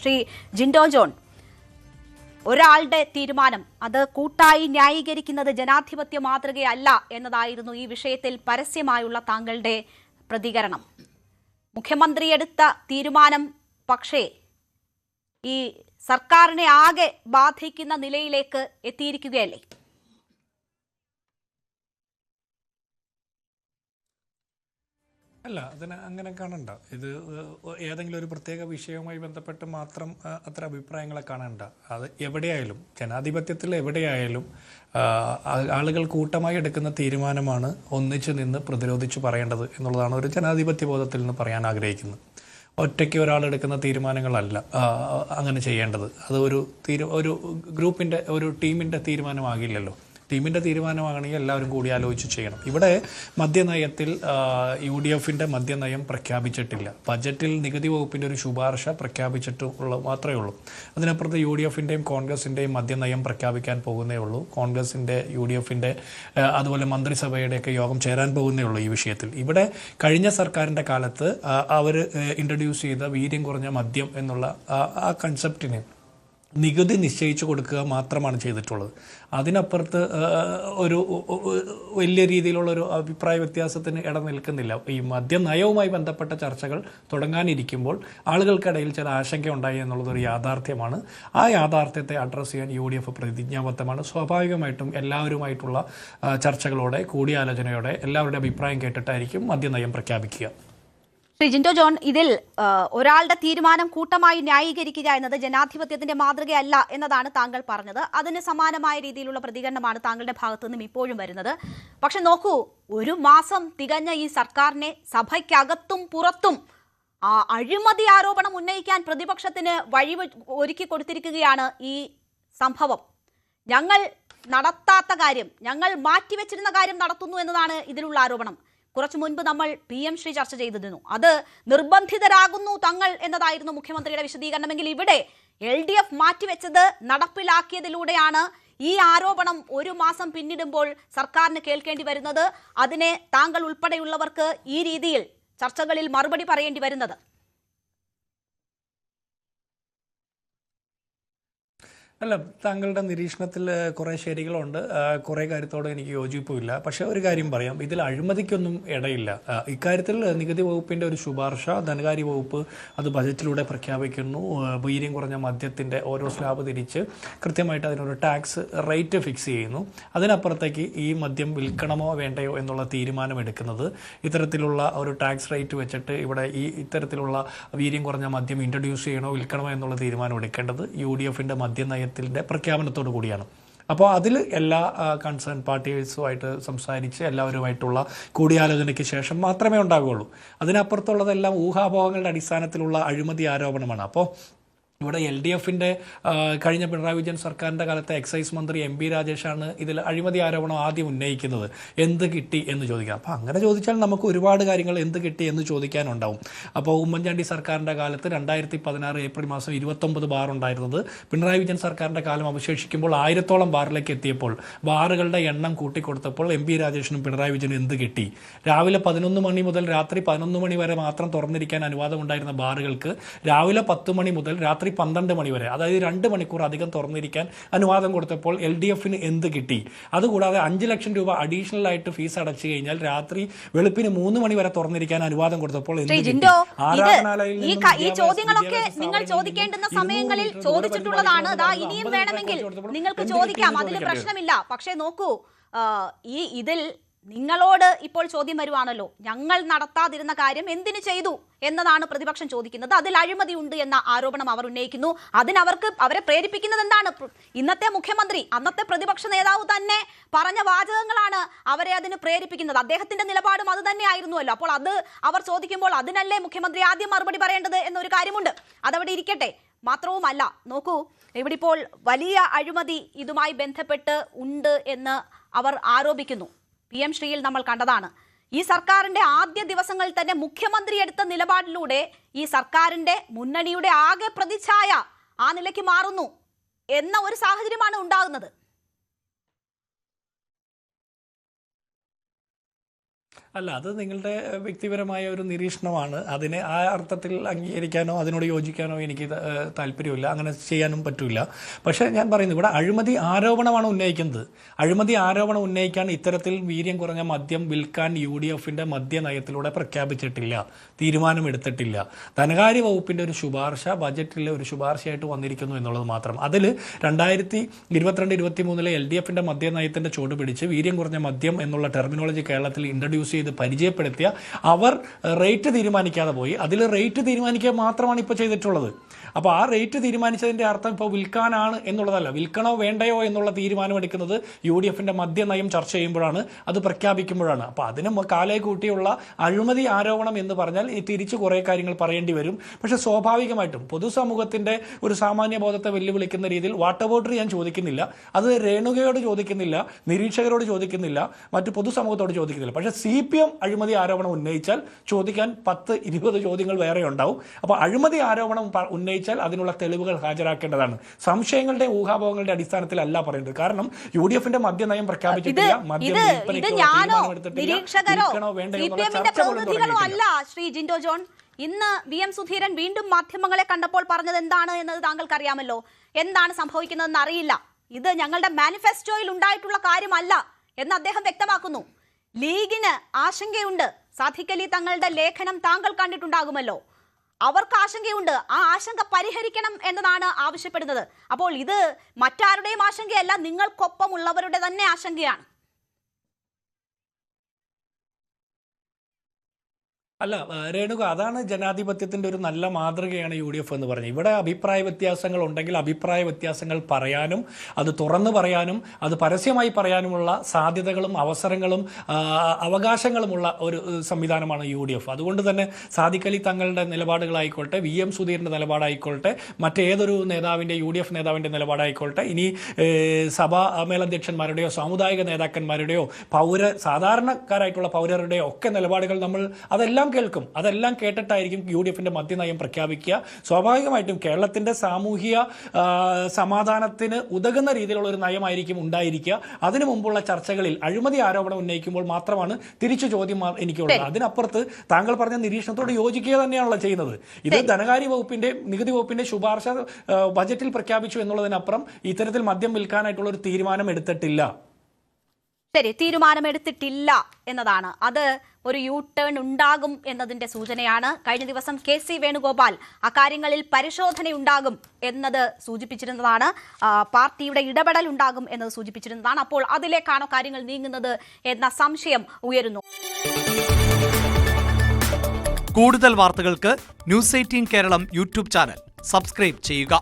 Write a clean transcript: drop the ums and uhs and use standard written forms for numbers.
Shri Jinto John, ഒരാളുടെ തീരുമാനം അത് കൂട്ടായി ന്യായീകരിക്കുന്നത് ജനാധിപത്യ മാതൃകയല്ല എന്നതായിരുന്നു ഈ വിഷയത്തിൽ പരസ്യമായുള്ള താങ്കളുടെ പ്രതികരണം. മുഖ്യമന്ത്രി എടുത്ത തീരുമാനം പക്ഷേ ഈ സർക്കാരിനെ ആകെ ബാധിക്കുന്ന നിലയിലേക്ക് എത്തിയിരിക്കുകയല്ലേ? അല്ല, അതിന് അങ്ങനെ കാണണ്ട. ഇത് ഏതെങ്കിലും ഒരു പ്രത്യേക വിഷയവുമായി ബന്ധപ്പെട്ട് മാത്രം അത്ര അഭിപ്രായങ്ങളെ കാണണ്ട. അത് എവിടെയായാലും, ജനാധിപത്യത്തിൽ എവിടെയായാലും ആളുകൾ കൂട്ടമായി എടുക്കുന്ന തീരുമാനമാണ് ഒന്നിച്ചു നിന്ന് പ്രതിരോധിച്ച് പറയേണ്ടത് എന്നുള്ളതാണ് ഒരു ജനാധിപത്യ ബോധത്തിൽ നിന്ന് പറയാൻ ആഗ്രഹിക്കുന്നത്. ഒറ്റയ്ക്ക് ഒരാളെടുക്കുന്ന തീരുമാനങ്ങളല്ല അങ്ങനെ ചെയ്യേണ്ടത്. അത് ഒരു ഗ്രൂപ്പിൻ്റെ, ഒരു ടീമിൻ്റെ തീരുമാനമാകില്ലല്ലോ. ടീമിൻ്റെ തീരുമാനമാണെങ്കിൽ എല്ലാവരും കൂടി ആലോചിച്ച് ചെയ്യണം. ഇവിടെ മദ്യനയത്തിൽ UDF-ന്റെ മദ്യനയം പ്രഖ്യാപിച്ചിട്ടില്ല. ബജറ്റിൽ നികുതി വകുപ്പിൻ്റെ ഒരു ശുപാർശ പ്രഖ്യാപിച്ചിട്ടുള്ള മാത്രമേ ഉള്ളൂ. അതിനപ്പുറത്ത് UDF-ന്റെയും കോൺഗ്രസിൻ്റെയും മദ്യനയം പ്രഖ്യാപിക്കാൻ പോകുന്നേ ഉള്ളൂ. കോൺഗ്രസിൻ്റെ, UDF-ന്റെ അതുപോലെ മന്ത്രിസഭയുടെയൊക്കെ യോഗം ചേരാൻ പോകുന്നേ ഉള്ളൂ ഈ വിഷയത്തിൽ. ഇവിടെ കഴിഞ്ഞ സർക്കാരിൻ്റെ കാലത്ത് അവർ ഇൻട്രൊഡ്യൂസ് ചെയ്ത വീര്യം കുറഞ്ഞ മദ്യം എന്നുള്ള ആ കൺസെപ്റ്റിന് നികുതി നിശ്ചയിച്ചു കൊടുക്കുക മാത്രമാണ് ചെയ്തിട്ടുള്ളത്. അതിനപ്പുറത്ത് ഒരു വലിയ രീതിയിലുള്ളൊരു അഭിപ്രായ വ്യത്യാസത്തിന് ഇടം നിൽക്കുന്നില്ല. ഈ മദ്യനയവുമായി ബന്ധപ്പെട്ട ചർച്ചകൾ തുടങ്ങാനിരിക്കുമ്പോൾ ആളുകൾക്കിടയിൽ ചില ആശങ്ക ഉണ്ടായി എന്നുള്ളതൊരു യാഥാർത്ഥ്യമാണ്. ആ യാഥാർത്ഥ്യത്തെ അഡ്രസ്സ് ചെയ്യാൻ UDF പ്രതിജ്ഞാബദ്ധമാണ്. സ്വാഭാവികമായിട്ടും എല്ലാവരുമായിട്ടുള്ള ചർച്ചകളോടെ, കൂടിയാലോചനയോടെ എല്ലാവരുടെ അഭിപ്രായം കേട്ടിട്ടായിരിക്കും മദ്യനയം പ്രഖ്യാപിക്കുക. ശ്രീ ജിൻഡോ ജോൺ, ഇതിൽ ഒരാളുടെ തീരുമാനം കൂട്ടമായി ന്യായീകരിക്കുക എന്നത് ജനാധിപത്യത്തിന്റെ മാതൃകയല്ല എന്നതാണ് താങ്കൾ പറഞ്ഞത്. അതിന് സമാനമായ രീതിയിലുള്ള പ്രതികരണമാണ് താങ്കളുടെ ഭാഗത്തു നിന്നും ഇപ്പോഴും വരുന്നത്. പക്ഷെ നോക്കൂ, ഒരു മാസം തികഞ്ഞ ഈ സർക്കാരിനെ സഭയ്ക്കകത്തും പുറത്തും അഴിമതി ആരോപണം ഉന്നയിക്കാൻ പ്രതിപക്ഷത്തിന് വഴി ഒരുക്കി കൊടുത്തിരിക്കുകയാണ് ഈ സംഭവം. ഞങ്ങൾ നടത്താത്ത കാര്യം, ഞങ്ങൾ മാറ്റിവെച്ചിരുന്ന കാര്യം നടത്തുന്നു എന്നതാണ് ഇതിലുള്ള ആരോപണം. കുറച്ചു മുൻപ് നമ്മൾ PM ശ്രീ ചർച്ച ചെയ്തിരുന്നു. അത് നിർബന്ധിതരാകുന്നു തങ്ങൾ എന്നതായിരുന്നു മുഖ്യമന്ത്രിയുടെ വിശദീകരണമെങ്കിൽ ഇവിടെ LDF മാറ്റിവെച്ചത് നടപ്പിലാക്കിയതിലൂടെയാണ് ഈ ആരോപണം ഒരു മാസം പിന്നിടുമ്പോൾ സർക്കാരിന് കേൾക്കേണ്ടി വരുന്നത്. അതിനെ താങ്കൾ ഉൾപ്പെടെയുള്ളവർക്ക് ഈ രീതിയിൽ ചർച്ചകളിൽ മറുപടി പറയേണ്ടി വരുന്നത്. അല്ല, താങ്കളുടെ നിരീക്ഷണത്തിൽ കുറേ ശരികളുണ്ട്, കുറേ കാര്യത്തോടെ എനിക്ക് യോജിപ്പുമില്ല. പക്ഷേ ഒരു കാര്യം പറയാം, ഇതിൽ അഴിമതിക്കൊന്നും ഇടയില്ല. ഇക്കാര്യത്തിൽ നികുതി വകുപ്പിൻ്റെ ഒരു ശുപാർശ ധനകാര്യ വകുപ്പ് അത് ബജറ്റിലൂടെ പ്രഖ്യാപിക്കുന്നു. വീര്യം കുറഞ്ഞ മദ്യത്തിൻ്റെ ഓരോ സ്ലാബ് തിരിച്ച് കൃത്യമായിട്ട് അതിനൊരു ടാക്സ് റേറ്റ് ഫിക്സ് ചെയ്യുന്നു. അതിനപ്പുറത്തേക്ക് ഈ മദ്യം വിൽക്കണമോ വേണ്ടയോ എന്നുള്ള തീരുമാനം എടുക്കുന്നത് ഇത്തരത്തിലുള്ള ഒരു ടാക്സ് റേറ്റ് വെച്ചിട്ട് ഇവിടെ ഇത്തരത്തിലുള്ള വീര്യം കുറഞ്ഞ മദ്യം ഇൻട്രൊഡ്യൂസ് ചെയ്യണോ വിൽക്കണമോ എന്നുള്ള തീരുമാനം എടുക്കേണ്ടത് UDF-ന്റെ മദ്യനയത്തിൻ്റെ പ്രഖ്യാപനത്തോടു കൂടിയാണ്. അപ്പോൾ അതിൽ എല്ലാ കൺസേൺ പാർട്ടീസുമായിട്ട് സംസാരിച്ച് എല്ലാവരുമായിട്ടുള്ള കൂടിയാലോചനയ്ക്ക് ശേഷം മാത്രമേ ഉണ്ടാകുകയുള്ളൂ. അതിനപ്പുറത്തുള്ളതെല്ലാം ഊഹാപോഹങ്ങളുടെ അടിസ്ഥാനത്തിലുള്ള അഴിമതി ആരോപണമാണ്. അപ്പോൾ ഇവിടെ LDF-ന്റെ കഴിഞ്ഞ പിണറായി വിജയൻ സർക്കാരിൻ്റെ കാലത്തെ എക്സൈസ് മന്ത്രി MP രാജേഷാണ് ഇതിൽ അഴിമതി ആരോപണം ആദ്യം ഉന്നയിക്കുന്നത്. എന്ത് കിട്ടി എന്ന് ചോദിക്കാം. അപ്പോൾ അങ്ങനെ ചോദിച്ചാൽ നമുക്ക് ഒരുപാട് കാര്യങ്ങൾ എന്ത് കിട്ടി എന്ന് ചോദിക്കാനുണ്ടാവും. അപ്പോൾ ഉമ്മൻചാണ്ടി സർക്കാരിൻ്റെ കാലത്ത് 2016 ഏപ്രിൽ മാസം 29 ബാർ ഉണ്ടായിരുന്നത് പിണറായി വിജയൻ സർക്കാരിൻ്റെ കാലം അവശേഷിക്കുമ്പോൾ 1000-ഓളം ബാറിലേക്ക് എത്തിയപ്പോൾ ബാറുകളുടെ എണ്ണം കൂട്ടിക്കൊടുത്തപ്പോൾ MP രാജേഷിനും പിണറായി വിജയനും എന്ത് കിട്ടി? രാവിലെ 11 മണി മുതൽ രാത്രി 11 മണി വരെ മാത്രം തുറന്നിരിക്കാൻ അനുവാദമുണ്ടായിരുന്ന ബാറുകൾക്ക് രാവിലെ 10 മണി മുതൽ രാത്രി 12 മണി വരെ, അതായത് 2 മണിക്കൂർ അധികം തുറന്നിരിക്കാൻ അനുവാദം കൊടുത്തപ്പോൾ LDF-ന് എന്ത് കിട്ടി? അതുകൂടാതെ 5 ലക്ഷം രൂപ അഡീഷണൽ ആയിട്ട് ഫീസ് അടച്ചു കഴിഞ്ഞാൽ രാത്രി വെളുപ്പിന് 3 മണി വരെ തുറന്നിരിക്കാൻ അനുവാദം കൊടുത്തപ്പോൾ എന്ത് കിട്ടി? ഈ ചോദ്യങ്ങളൊക്കെ നിങ്ങൾ ചോദിക്കേണ്ടുന്ന സമയങ്ങളിൽ ചോദിച്ചിട്ടുള്ളതാണ്. ഇനിയും വേണമെങ്കിൽ നിങ്ങൾക്ക് ചോദിക്കാം, അതിൽ പ്രശ്നമില്ല. പക്ഷേ നോക്കൂ, ഇതിൽ നിങ്ങളോട് ഇപ്പോൾ ചോദ്യം വരുവാണല്ലോ, ഞങ്ങൾ നടത്താതിരുന്ന കാര്യം എന്തിനു ചെയ്തു എന്നതാണ് പ്രതിപക്ഷം ചോദിക്കുന്നത്. അതിൽ അഴിമതി ഉണ്ട് എന്ന ആരോപണം അവർ ഉന്നയിക്കുന്നു. അവരെ പ്രേരിപ്പിക്കുന്നത് എന്താണ്? ഇന്നത്തെ മുഖ്യമന്ത്രി, അന്നത്തെ പ്രതിപക്ഷ നേതാവ് തന്നെ പറഞ്ഞ വാചകങ്ങളാണ് അവരെ അതിന് പ്രേരിപ്പിക്കുന്നത്. അദ്ദേഹത്തിന്റെ നിലപാടും അത് തന്നെ ആയിരുന്നുവല്ലോ. അപ്പോൾ അത് അവർ ചോദിക്കുമ്പോൾ അതിനല്ലേ മുഖ്യമന്ത്രി ആദ്യം മറുപടി പറയേണ്ടത് എന്നൊരു കാര്യമുണ്ട്. അതവിടെ ഇരിക്കട്ടെ. മാത്രവുമല്ല, നോക്കൂ, ഇവിടെ ഇപ്പോൾ വലിയ അഴിമതി ഇതുമായി ബന്ധപ്പെട്ട് ഉണ്ട് എന്ന് അവർ ആരോപിക്കുന്നു. PM ശ്രീയിൽ നമ്മൾ കണ്ടതാണ്. ഈ സർക്കാരിന്റെ ആദ്യ ദിവസങ്ങളിൽ തന്നെ മുഖ്യമന്ത്രി എടുത്ത നിലപാടിലൂടെ ഈ സർക്കാരിന്റെ, മുന്നണിയുടെ ആകെ പ്രതിച്ഛായ ആ നിലയ്ക്ക് മാറുന്നു എന്ന ഒരു സാഹചര്യമാണ് ഉണ്ടാകുന്നത്. അല്ല, അത് നിങ്ങളുടെ വ്യക്തിപരമായ ഒരു നിരീക്ഷണമാണ്. അതിനെ ആ അർത്ഥത്തിൽ അംഗീകരിക്കാനോ അതിനോട് യോജിക്കാനോ എനിക്ക് താല്പര്യമില്ല, അങ്ങനെ ചെയ്യാനും പറ്റില്ല. പക്ഷേ ഞാൻ പറയുന്നത് ഇവിടെ അഴിമതി ആരോപണമാണ് ഉന്നയിക്കുന്നത്. അഴിമതി ആരോപണം ഉന്നയിക്കാൻ ഇത്തരത്തിൽ വീര്യം കുറഞ്ഞ മദ്യം വിൽക്കാൻ UDFന്റെ മദ്യനയത്തിലൂടെ പ്രഖ്യാപിച്ചിട്ടില്ല, തീരുമാനമെടുത്തിട്ടില്ല. ധനകാര്യ വകുപ്പിൻ്റെ ഒരു ശുപാർശ ബജറ്റിലെ ഒരു ശുപാർശയായിട്ട് വന്നിരിക്കുന്നു എന്നുള്ളത് മാത്രം. അതിൽ 2022-23 LDFന്റെ മദ്യനയത്തിൻ്റെ ചുവട് പിടിച്ച് വീര്യം കുറഞ്ഞ മദ്യം എന്നുള്ള ടെർമിനോളജി കേരളത്തിൽ ഇൻട്രൊഡ്യൂസ് ചെയ്ത് പരിചയപ്പെടുത്തിയ അവർ റേറ്റ് തീരുമാനിക്കാതെ പോയി. അതിൽ റേറ്റ് തീരുമാനിക്കുക മാത്രമാണ് ഇപ്പോൾ ചെയ്തിട്ടുള്ളത്. അപ്പോൾ ആ റേറ്റ് തീരുമാനിച്ചതിൻ്റെ അർത്ഥം ഇപ്പോൾ വിൽക്കാനാണ് എന്നുള്ളതല്ല. വിൽക്കണോ വേണ്ടയോ എന്നുള്ള തീരുമാനമെടുക്കുന്നത് UDFന്റെ മദ്യനയം ചർച്ച ചെയ്യുമ്പോഴാണ്, അത് പ്രഖ്യാപിക്കുമ്പോഴാണ്. അപ്പോൾ അതിന് കാലേ കൂട്ടിയുള്ള അഴിമതി ആരോപണം എന്ന് പറഞ്ഞാൽ ഈ തിരിച്ച് കുറേ കാര്യങ്ങൾ പറയേണ്ടി വരും. പക്ഷേ സ്വാഭാവികമായിട്ടും പൊതുസമൂഹത്തിൻ്റെ ഒരു സാമാന്യ ബോധത്തെ വെല്ലുവിളിക്കുന്ന രീതിയിൽ വാട്ട് അബൌട്ട് ഞാൻ ചോദിക്കുന്നില്ല. അത് രേണുകയോട് ചോദിക്കുന്നില്ല, നിരീക്ഷകരോട് ചോദിക്കുന്നില്ല, മറ്റു പൊതുസമൂഹത്തോട് ചോദിക്കുന്നില്ല. പക്ഷേ CPM അഴിമതി ആരോപണം ഉന്നയിച്ചാൽ ചോദിക്കാൻ 10-20 ചോദ്യങ്ങൾ വേറെ ഉണ്ടാവും. അപ്പോൾ അഴിമതി ആരോപണം ഉന്നയിച്ചാൽ അതിനുള്ള തെളിവുകൾ ഹാജരാക്കേണ്ടതാണ്. സംശയങ്ങളുടെ ഊഹാപോഹങ്ങളുടെ അടിസ്ഥാനത്തിലല്ല പറയുന്നത്. കാരണം UDFന്റെ മദ്യനയം പ്രഖ്യാപിച്ചിട്ടില്ല, മദ്യം അല്ല. ശ്രീ ജിൻഡോ ജോൺ, ഇന്ന് VM സുധീരൻ വീണ്ടും മാധ്യമങ്ങളെ കണ്ടപ്പോൾ പറഞ്ഞത് എന്താണ് എന്നത് താങ്കൾക്ക് അറിയാമല്ലോ. എന്താണ് സംഭവിക്കുന്നതെന്ന് അറിയില്ല, ഇത് ഞങ്ങളുടെ മാനിഫെസ്റ്റോയിൽ ഉണ്ടായിട്ടുള്ള കാര്യമല്ല എന്ന് അദ്ദേഹം വ്യക്തമാക്കുന്നു. ലീഗിന് ആശങ്കയുണ്ട്. സാദിഖ് അലി തങ്ങളുടെ ലേഖനം താങ്കൾ കണ്ടിട്ടുണ്ടാകുമല്ലോ. അവർക്ക് ആശങ്കയുണ്ട്, ആ ആശങ്ക പരിഹരിക്കണം എന്നതാണ് ആവശ്യപ്പെടുന്നത്. അപ്പോൾ ഇത് മറ്റാരുടെയും ആശങ്കയല്ല, നിങ്ങൾക്കൊപ്പമുള്ളവരുടെ തന്നെ ആശങ്കയാണ്. അല്ല രേണുക, അതാണ് ജനാധിപത്യത്തിൻ്റെ ഒരു നല്ല മാതൃകയാണ് UDF എന്ന് പറഞ്ഞത്. ഇവിടെ അഭിപ്രായ വ്യത്യാസങ്ങൾ ഉണ്ടെങ്കിൽ അഭിപ്രായ വ്യത്യാസങ്ങൾ പറയാനും അത് തുറന്നു പറയാനും അത് പരസ്യമായി പറയാനുമുള്ള സാധ്യതകളും അവസരങ്ങളും അവകാശങ്ങളുമുള്ള ഒരു സംവിധാനമാണ് UDF. അതുകൊണ്ട് തന്നെ സാദിഖ് അലി തങ്ങളുടെ നിലപാടുകളായിക്കോട്ടെ, VM സുധീരൻ്റെ നിലപാടായിക്കോട്ടെ, മറ്റേതൊരു നേതാവിൻ്റെ UDF നേതാവിൻ്റെ നിലപാടായിക്കോട്ടെ, ഇനി സഭാ മേലധ്യക്ഷന്മാരുടെയോ സാമുദായിക നേതാക്കന്മാരുടെയോ സാധാരണക്കാരായിട്ടുള്ള പൗരരുടെയോ ഒക്കെ നിലപാടുകൾ അതെല്ലാം കേൾക്കും. അതെല്ലാം കേട്ടിട്ടായിരിക്കും UDFന്റെ മദ്യനയം പ്രഖ്യാപിക്കുക. സ്വാഭാവികമായിട്ടും കേരളത്തിന്റെ സാമൂഹിക സമാധാനത്തിന് ഉതകുന്ന രീതിയിലുള്ള ഒരു നയമായിരിക്കും ഉണ്ടായിരിക്കുക. അതിനു മുമ്പുള്ള ചർച്ചകളിൽ അഴിമതി ആരോപണം ഉന്നയിക്കുമ്പോൾ മാത്രമാണ് തിരിച്ചു ചോദ്യം എനിക്കുള്ളത്. അതിനപ്പുറത്ത് താങ്കൾ പറഞ്ഞ നിരീക്ഷണത്തോട് യോജിക്കുക തന്നെയാണല്ലോ ചെയ്യുന്നത്. ഇത് ധനകാര്യ വകുപ്പിന്റെ നികുതി വകുപ്പിന്റെ ശുപാർശ ബജറ്റിൽ പ്രഖ്യാപിച്ചു എന്നുള്ളതിനപ്പുറം ഇത്തരത്തിൽ മദ്യം വിൽക്കാനായിട്ടുള്ള ഒരു തീരുമാനം എടുത്തിട്ടില്ല. ശരി, തീരുമാനമെടുത്തിട്ടില്ല എന്നതാണ്. അത് ഒരു U-ടേൺ ഉണ്ടാകും എന്നതിന്റെ സൂചനയാണ്. കഴിഞ്ഞ ദിവസം KC വേണുഗോപാൽ അക്കാര്യങ്ങളിൽ പരിശോധനയുണ്ടാകും എന്നത് സൂചിപ്പിച്ചിരുന്നതാണ്. പാർട്ടിയുടെ ഇടപെടൽ ഉണ്ടാകും എന്നത് സൂചിപ്പിച്ചിരുന്നതാണ്. അപ്പോൾ അതിലേക്കാണോ കാര്യങ്ങൾ നീങ്ങുന്നത് എന്ന സംശയം ഉയരുന്നു. കൂടുതൽ വാർത്തകൾക്ക് News 18 Keralam YouTube channel subscribe ചെയ്യുക.